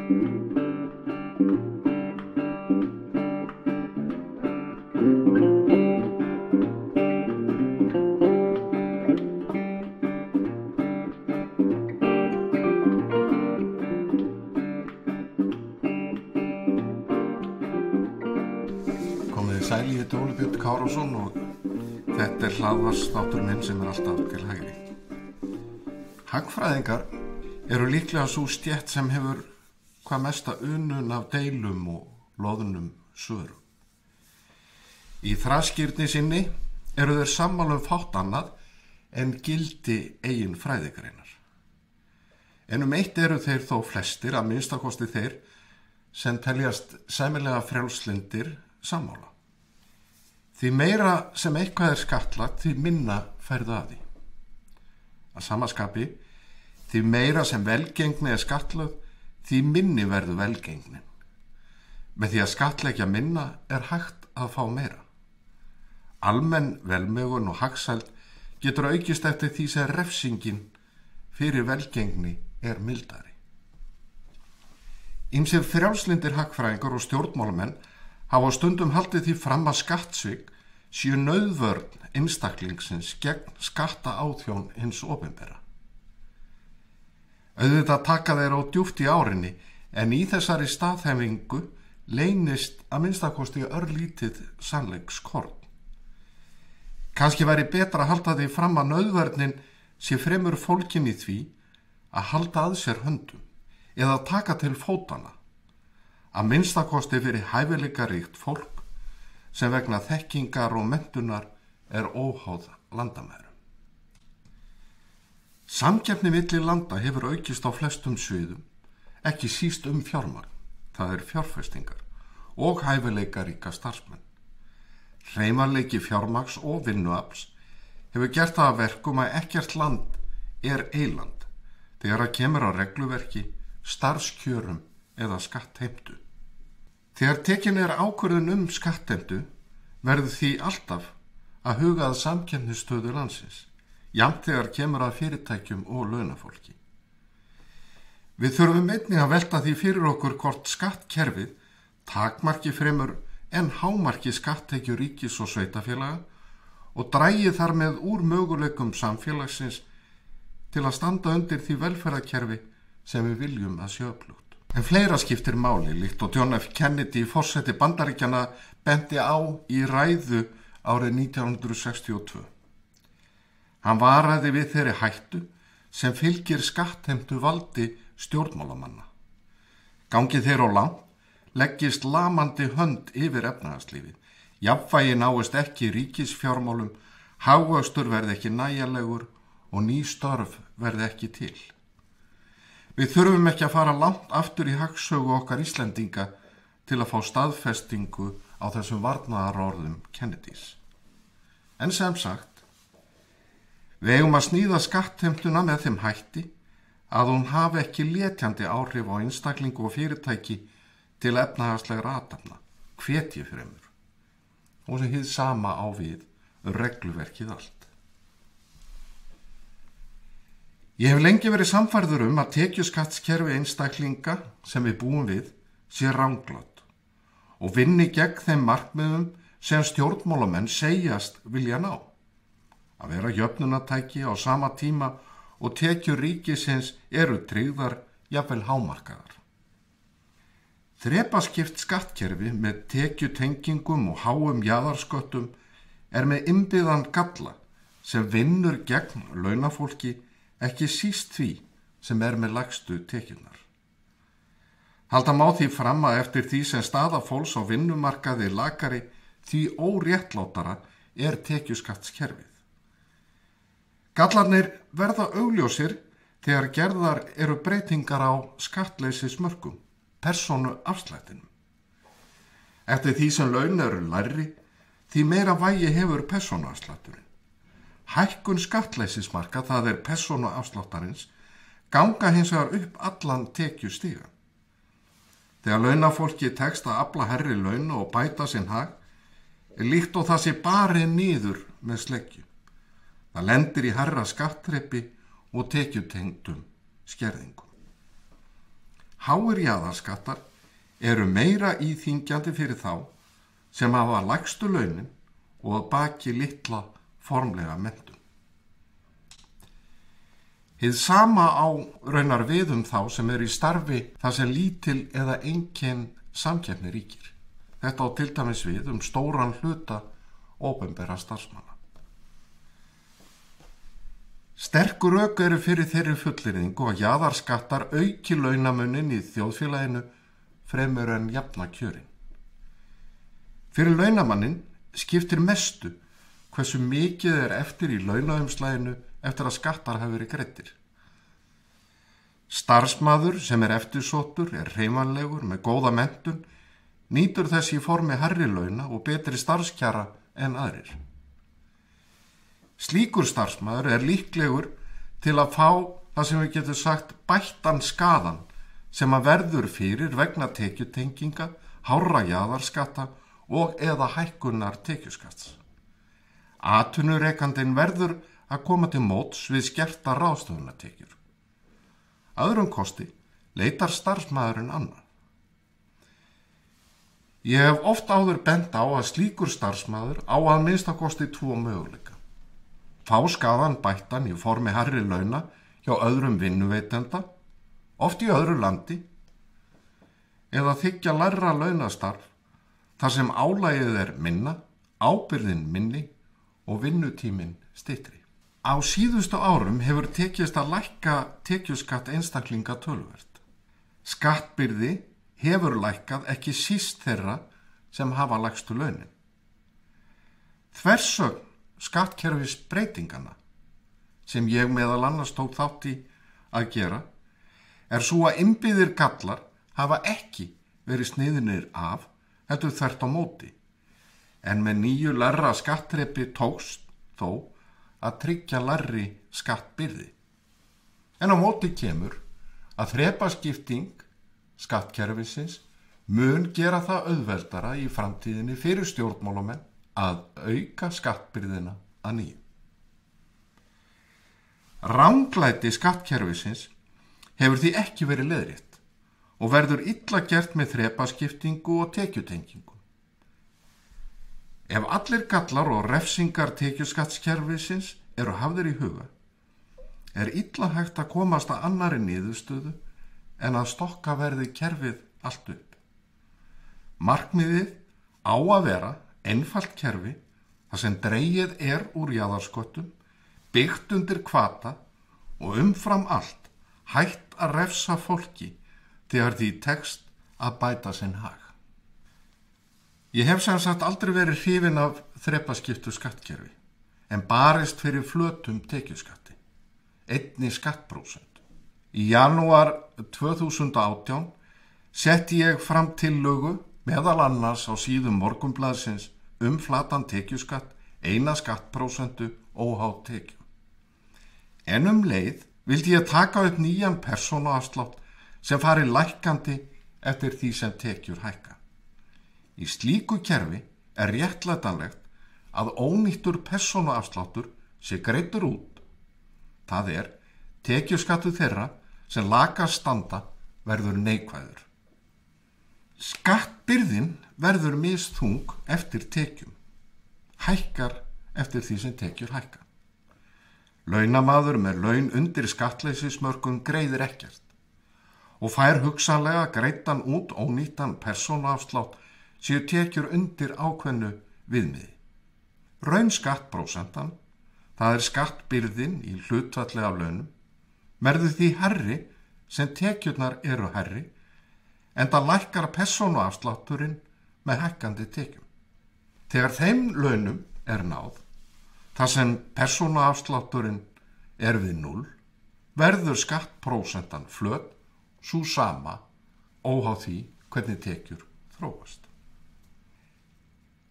Sæl, ég heiti Óli Björn Kárason og þetta hlaðvarpsþáttur minn sem alltaf til hægri. Hagfræðingar eru líklega sú stétt sem hefur hvað mesta unun af deilum og loðnum svörum. Í þraskýrni sinni eru þeir sammála fátt annað en gildi eigin fræðigreinar. En eitt eru þeir þó flestir, að minnstakosti þeir sem teljast sæmilega frjálslyndir sammála. Því meira sem eitthvað skattlagt, því minna færðu af því. Að sama skapi, því meira sem velgengni skattlögð, því minni verður velgengnin. Með því að skattleggja minna hægt að fá meira. Almenn velmegun og hagsæld getur aukist eftir því sem refsingin fyrir velgengni mildari. Ýmsir frjálslyndir hagfræðingar og stjórnmálamenn hafa stundum haldið því fram að skattsvik séu nauðvörn einstaklingsins gegn skattaáþjón hins opinbera. Auðvitað taka þeir á djúpt í árinni, en í þessari staðhæfingu leynist að minnstakosti örlítið sannleikskorn. Kannski væri betra að halda því fram að nauðvörnin sé fremur fólkin í því að halda að sér höndum eða taka til fótanna, að minnstakosti fyrir hæfileikaríkt fólk sem vegna þekkingar og menntunar óháð landamærum. Samkeppni milli landa hefur aukist á flestum sviðum, ekki síst fjármagn, það fjárfestingar og hæfileikaríka starfsmenn. Hreyfanleiki fjármagns og vinnuafls hefur gert það að verkum að ekkert land eyland þegar að kemur á regluverki, starfskjörum eða skattheimtu. Þegar tekin ákvörðun skattheimtu verður því alltaf að huga að samkeppnisstöðu landsins, jafnt þegar kemur að fyrirtækjum og launafólki. Við þurfum einnig að velta því fyrir okkur hvort skattkerfið takmarki fremur en hámarki skatttekjur ríkis og sveitarfélaga og dragi þar með úr möguleikum samfélagsins til að standa undir því velferðarkerfi sem við viljum að sé öflugt. En fleira skiptir máli, líkt og John F. Kennedy, forseti Bandaríkjanna, benti á í ræðu árið 1962. Hann varaði við þeirri hættu sem fylgir skattheimtu valdi stjórnmálamanna. Gangi þeir á langt, leggist lamandi hönd yfir efnahagslífið. Jafnvægi náist ekki í ríkisfjármálum, hagvöxtur verði ekki nægjanlegur og ný störf verði ekki til. Við þurfum ekki að fara langt aftur í hagsögu okkar Íslendinga til að fá staðfestingu á þessum varnaðarorðum Kennedys. En sem sagt, við eigum að sníða skattheimtuna með þeim hætti að hún hafi ekki letjandi áhrif á einstaklingu og fyrirtæki til efnahagslegra athafna, hvetji fremur, og sem hið sama á við regluverkið allt. Ég hef lengi verið sannfærður að tekjuskattskerfi einstaklinga sem við búum við sé ranglátt og vinni gegn þeim markmiðum sem stjórnmálamenn segjast vilja ná. Að vera jöfnunartæki á sama tíma og tekjur ríkisins tryggðar, jafnvel hámarkaðar. Þrepaskipt skattkerfi með tekjutengingum og háum jaðarsköttum með innbyggðan galla sem vinnur gegn launafólki, ekki síst því sem með lægstu tekjurnar. Halda má því fram að eftir því sem staða fólks á vinnumarkaði lakari, því óréttlátara tekjuskattskerfið. Gallarnir verða augljósir þegar gerðar breytingar á skattleysismörkum, persónuafslættinum. Eftir því sem laun lægri, því meira vægi hefur persónuafslátturinn. Hækkun skattleysismarka, það persónuafsláttarins, ganga hins vegar upp allan tekjustiga. Þegar launafólki tekst að afla hærri laun og bæta sinn hag, líkt og það sé barið niður með sleggju. Það lendir í hærra skattþrepi og tekjutengdum skerðingum. háir jaðarskattar eru meira íþyngjandi fyrir þá sem hafa lægstu launin og að baki litla formlega menntun. Hið sama á raunar við þá sem eru í starfi þar sem lítil eða engin samkeppni ríkir. Þetta á til dæmis við stóran hluta opinberra starfsmanna. Sterk rök eru fyrir þeirri fullyrðingu að jaðarskattar auki launamunin í þjóðfélaginu fremur en jafna kjörin. Fyrir launamannin skiptir mestu hversu mikið er eftir í launaumslaginu eftir að skattar hafi verið greiddir. Starfsmaður sem er eftirsóttur, er hreyfanlegur með góða menntun, nýtur þess í formi hærri launa og betri starfskjara en aðrir. Slíkur starfsmaður er líklegur til að fá það sem við getum sagt bættan skaðan sem að verður fyrir vegna tekjutenginga, hárra jaðarskatta og eða hækkunar tekjuskatts. Atvinnurekandinn verður að koma til móts við skerta ráðstöfunartekjur. Öðrum kosti leitar starfsmaðurinn annan. Ég hef oft áður bent á að slíkur starfsmaður á að minnstakosti 2 möguleika. Fá skaðan bættan í formi hærri launa hjá öðrum vinnuveitenda, oft í öðru landi, eða þiggja lægra launastarf þar sem álagið er minna, ábyrgðin minni og vinnutíminn styttri. Á síðustu árum hefur tekist að lækka tekjuskatt einstaklinga töluvert. Skattbyrði hefur lækkað ekki síst þeirra sem hafa lægstu launin. Þversögn skattkerfis breytingana sem ég meðal annars tók þátt í að gera er svo að innbyggðir gallar hafa ekki verið sniðnir af heldur þvert á móti, en með nýju lægra skattþrepi tókst þó að tryggja lægri skattbyrði. En á móti kemur að þrepaskipting skattkerfisins mun gera það auðveldara í framtíðinni fyrir stjórnmálamenn að auka skattbyrðina að nýju. Ranglæti skattkerfisins hefur því ekki verið leiðrétt og verður illa gert með þrepaskiptingu og tekjutengingu. Ef allir gallar og refsingar tekjuskattskerfisins eru hafðir í huga, er illa hægt að komast að annarri niðurstöðu en að stokka verði kerfið allt upp. Markmiðið á að vera einfalt kerfi þar sem dregið er úr jaðarsköttum, byggt undir hvata og umfram allt hægt að refsa fólki þegar því tekst að bæta sinn hag. Ég hef sem sagt aldrei verið hrifinn af þrepaskiptu skattkerfi en barist fyrir flötum tekjuskatti, 1 skattprósent. Í janúar 2018 setti ég fram tillögu meðal annars á síðum Morgunblaðsins flatan tekjuskatt, 1 skattprósentu óháð tekjum. En leið vildi ég taka upp nýjan persónuafslátt sem fari lækkandi eftir því sem tekjur hækka. Í slíku kerfi er réttlætanlegt að ónýttur persónuafsláttur sé greiddur út. Það er, tekjuskattur þeirra sem lakast standa verður neikvæður. Skattbyrðin verður misþung eftir tekjum, hækkar eftir því sem tekjur hækka. Launamaður með laun undir skattleysismörkum greiðir ekkert og fær hugsanlega greiddan út ónýttan persónuafslátt séu tekjur undir ákveðnu viðmiði. Raunskattprósentan, það er skattbyrðin í hlutfalli af launum, verður því hærri sem tekjurnar eru hærri enda lækkar persónuafslátturinn með hækkandi tekjum. Þegar þeim launum er náð, þar sem persónuafslátturinn er við 0, verður skattprósentan flöt, sú sama, óháð því hvernig tekjur þróast.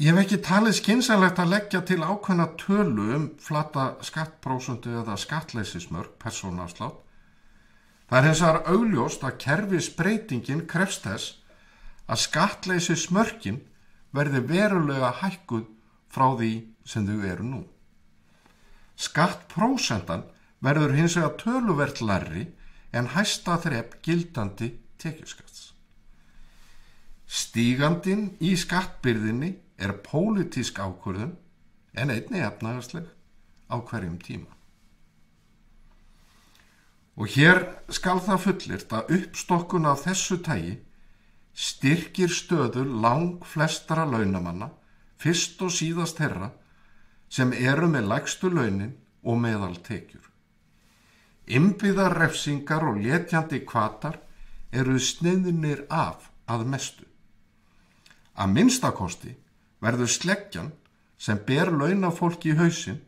Ég hef ekki talið skynsamlegt að leggja til ákveðna tölu flata skattprósentu eða skattleysismörk persónuafslátt. Það er hins vegar augljóst að kerfisbreytingin krefst þess að skattleysismörkin verði verulega hækkuð frá því sem þau eru nú. Skattprósentan verður hins vegar töluvert lægri en hæsta þrep gildandi tekjuskatts. Stígandinn í skattbyrðinni er pólitísk ákvörðun en einnig efnahagsleg á hverjum tíma. Og hér skal það fullyrt að uppstokkun af þessu tagi styrkir stöður langflestra launamanna, fyrst og síðast þeirra sem eru með lægstu launin og meðaltekjur. Innbyggðar refsingar og letjandi hvatar eru sniðnir af að mestu. Að minnstakosti verður sleggjan sem ber launafólki í hausinn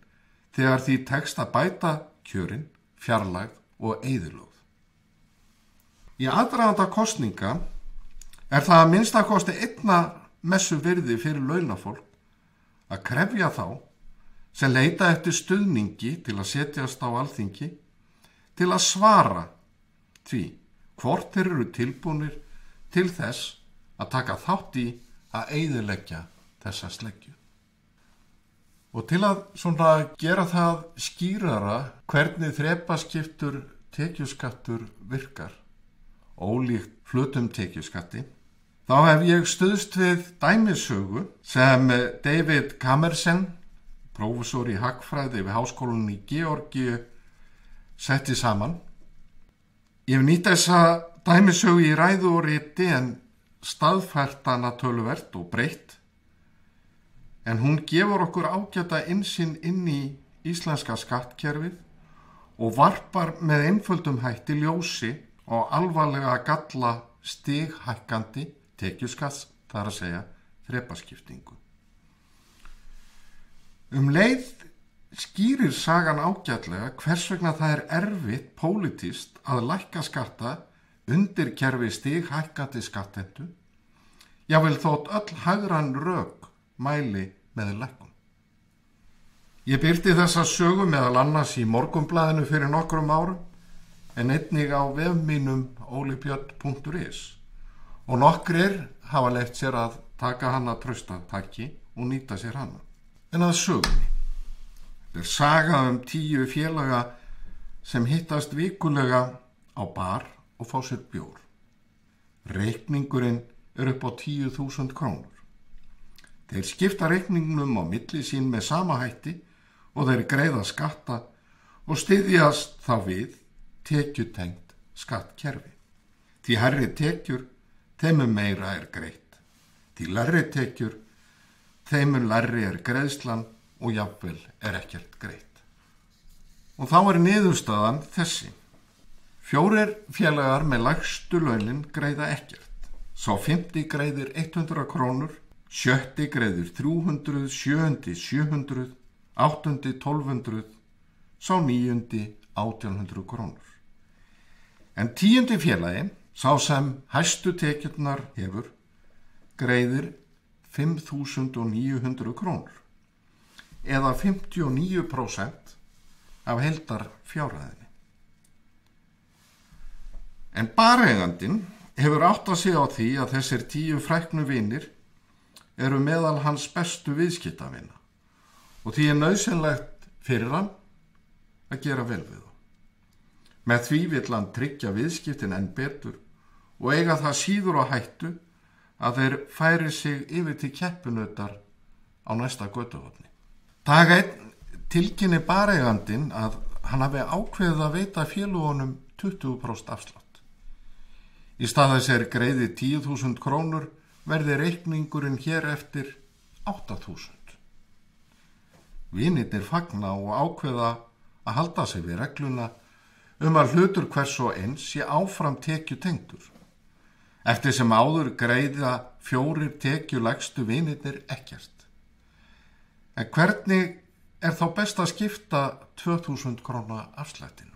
þegar því tekst að bæta kjörin, fjarlægð og eyðilögð. Í aðdraganda kosninga er það að minnstakosti einna messu virði fyrir launafólk að krefja þá sem leita eftir stuðningi til að setjast á Alþingi til að svara því hvort þeir eru tilbúnir til þess að taka þátt í að eyðileggja þessa sleggju. Og til að gera það skýrara hvernig þrepaskiptur tekjuskattur virkar, ólíkt flötum tekjuskatti, þá hef ég stuðst við dæmisögu sem David Camerson, prófessor í hagfræði við Háskólann í Georgíu, setti saman. Ég hef nýtt þessa dæmisögu í ræðu og riti en staðfært hana töluvert og breytt, en hún gefur okkur ágæta innsýn inn í íslenska skattkerfið og varpar með einföldum hætti ljósi og alvarlega galla stighækkandi tekjuskatts, það er að segja þrepaskiptingu. Leið skýrir sagan ágætlega hvers vegna það er erfitt pólitískt að lækka skatta undir kerfi stighækkandi skattheimtu, jafnvel þótt öll hagræn rök mæli með lækkun. Ég birti þessa sögu meðal annars í Morgunblaðinu fyrir nokkrum árum, en einnig á vef mínum olibjörn.is og nokkrir hafa leyft sér að taka hana traustataki og nýta sér hana. En að sögunni. Þetta er saga 10 félaga sem hittast vikulega á bar og fá sér bjór. Reikningurinn er upp á 10.000 krónur. Þeir skipta reikningnum á milli sín með sama hætti og þeir greiða skatta og styðjast þá við tekjutengt skattkerfi. Því hærri tekjur, þeim meira er greitt. Því lægri tekjur, þeim lægri er greiðslan og jafnvel er ekkert greitt. Og þá er niðurstaðan þessi. 4 félagar með lægstu launin greiða ekkert. Sá 5. greiðir 100 krónur, 7. greiðir 300, 7. 700, 8. 1200, sá 9. 1800 krónur. En 10. félagi, sá sem hæstu tekjurnar hefur, greiðir 5.900 krónur, eða 59% af heildar fjárhæðinni. En bareigandinn hefur áttað sig á því að þessir 10 fræknu vinir eru meðal hans bestu viðskiptavina og því er nauðsynlegt fyrir hann að gera vel við þá. Með því vill hann tryggja viðskiptin enn betur og eiga það síður á hættu að þeir færi sig yfir til keppinautar á næsta götuhorni. Dag 1 tilkynnir bareigandinn að hann hafi ákveðið að veita félagunum 20% afslátt. Í stað þess er greiði 10.000 krónur verði reikningurinn hér eftir 8.000. Vinirnir fagna og ákveða að halda sig við regluna að hlutur hvers og eins sé áfram tekjutengdur. Eftir sem áður greiða 4 tekjulægstu vinirnir ekkert. En hvernig er þá best að skipta 2.000 króna afslættinum?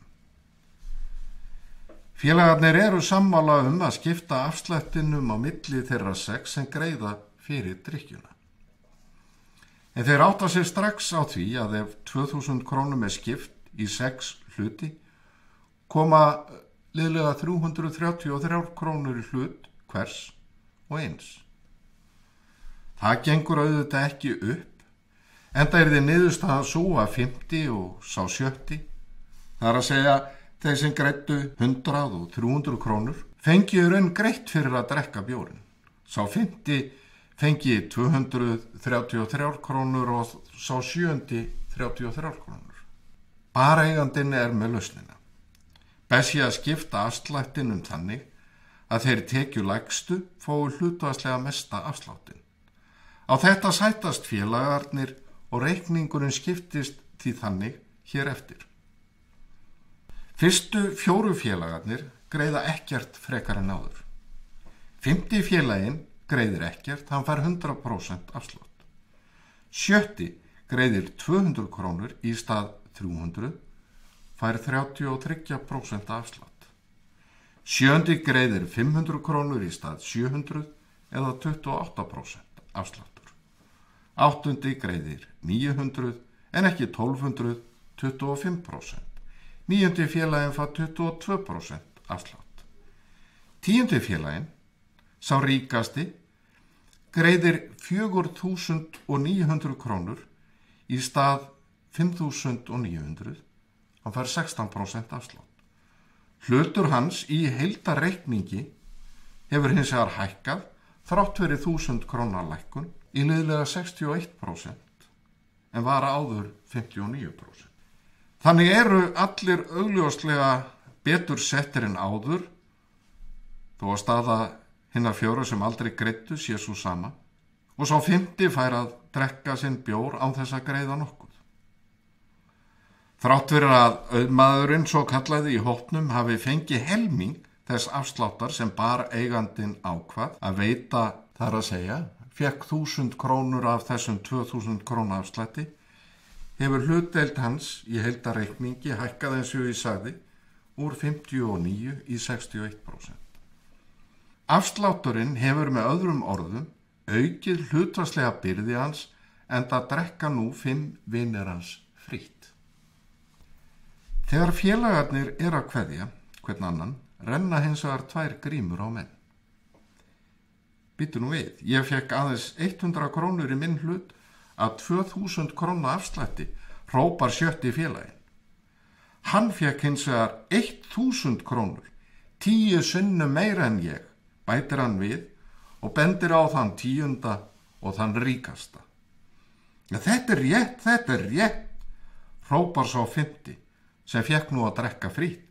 Félagarnir eru sammála að skipta afslættinum á milli þeirra 6 sem greiða fyrir drykkjuna. En þeir átta sig strax á því að ef 2.000 krónum er skipt í 6 hluti, koma liðlega 333 krónur í hlut hvers og eins. Það gengur auðvitað ekki upp, enda er þið niðurstaðan svo að 50 og sá 70, það er að segja þeir sem greiddu 100 og 300 krónur, fengi í raun greitt fyrir að drekka bjórinn. Sá 5. fengi 233 krónur og sá 7. 33 krónur. Bareigandinn með lausnina. Best sé að skipta afslættinum þannig að þeir tekjulægstu fái hlutfallslega mesta afsláttinn. Á þetta sættast félagarnir og reikningurinn skiptist því þannig hér eftir. Fyrstu 4 félagarnir greiða ekkert frekar en áður. 5. félaginn greiðir ekkert, hann fær 100% afslátt. 7. greiðir 200 krónur í stað 300, fær 33% afslátt. 7. greiðir 500 krónur í stað 700 eða 28% afsláttur. 8. greiðir 900 en ekki 1200, 25%. 9. félaginn fær 22% afslátt. 10. félaginn, sá ríkasti, greiðir 4.900 krónur í stað 5.900, hann fær 16% afslátt. Hlutur hans í heildarreikningi hefur hins vegar hækkað þrátt fyrir 1.000 króna lækkun í liðlega 61% en var áður 59%. Þannig eru allir augljóslega betur settir en áður, þó að staða hinna 4 sem aldrei greiddu sé svo sama, og sá 5. fær að drekka sinn bjór án þess að greiða nokkuð. Þrátt fyrir að auðmaðurinn svo kallaði í hópnum hafi fengið helming þess afsláttar sem bareigandinn ákvað að veita, þar að segja, fékk 1.000 krónur af þessum 2.000 króna afslætti, hefur hlutdeild hans í heildarreikningi hækkað eins og ég sagði úr 59 í 61%. Afslátturinn hefur með öðrum orðum aukið hlutfallslega byrði hans enda drekka nú 5 vinir hans frítt. Þegar félagarnir að kveðja hvern annan, renna hins vegar 2 grímur á menn. Bíddu nú við, ég fekk aðeins 100 krónur í minn hlut að 2.000 króna afslætti, hrópar 7. félaginn. Hann fekk hins vegar 1.000 krónur, 10 sinnum meira en ég, bætir hann við og bendir á þann 10. og þann ríkasta. Ja, þetta er rétt, hrópar sá 5. sem fekk nú að drekka frítt.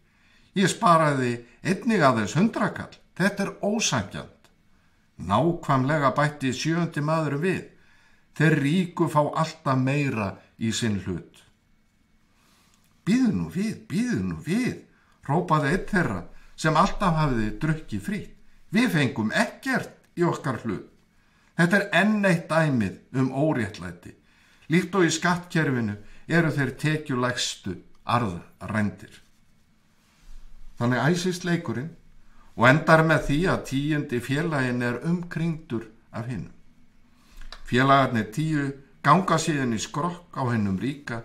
Ég sparaði einnig aðeins 100 kall, þetta er ósanngjarnt. Nákvæmlega bætti 7. maður við, þeir ríku fá alltaf meira í sinn hlut. Bíðu nú við, hrópaði einn þeirra sem alltaf hafiði drukkið frítt. Við fengum ekkert í okkar hlut. Þetta er enn eitt dæmið óréttlæti. Líkt og í skattkerfinu eru þeir tekjulægstu arðrændir. Þannig æsist leikurinn og endar með því að 10. félaginn umkringdur af hinum. Félagarnir 10 ganga síðan í skrokk á hinum ríka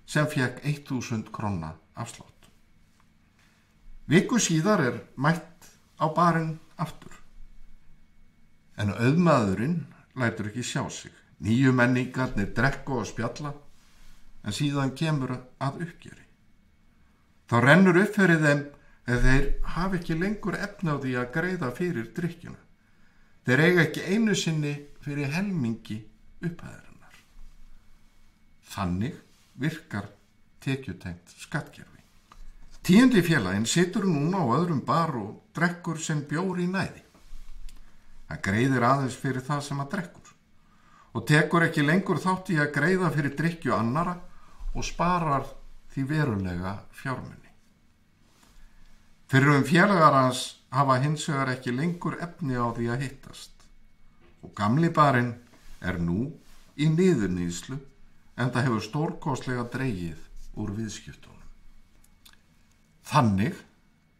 sem fekk 1.000 króna afslátt. Viku síðar mætt á barinn aftur. En auðmaðurinn lætur ekki sjá sig. 9 menningarnir drekka og spjalla en síðan kemur að uppgjöri. Þá rennur upp fyrir þeim að þeir hafi ekki lengur efni á því að greiða fyrir drykkjuna. Þeir eiga ekki einu sinni fyrir helmingi upphæðarinnar. Þannig virkar tekjutengt skattkerfi. 10. félaginn situr núna á öðrum bar og drekkur sinn bjór í næði. Hann greiðir aðeins fyrir það sem hann drekkur og tekur ekki lengur þátt í að greiða fyrir drykkju annara og sparar því verulega fjármuni. Fyrir félagar hans hafa hins vegar ekki lengur efni á því að hittast og gamli barinn nú í niðurníðslu enda hefur stórkostlega dregið úr viðskiptunum. Þannig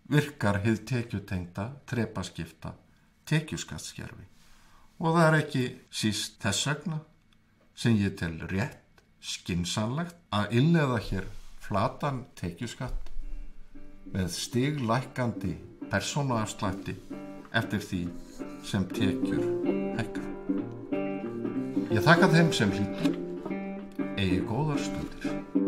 virkar hið tekjutengda trepaskipta tekjuskattskerfi og það ekki síst þess vegna sem ég tel rétt skynsamlegt að innleiða hér flatan tekjuskatt með stiglækkandi persónuafslætti eftir því sem tekjur hækka. Ég þakka þeim sem hlýddu, eigi góðar stundir.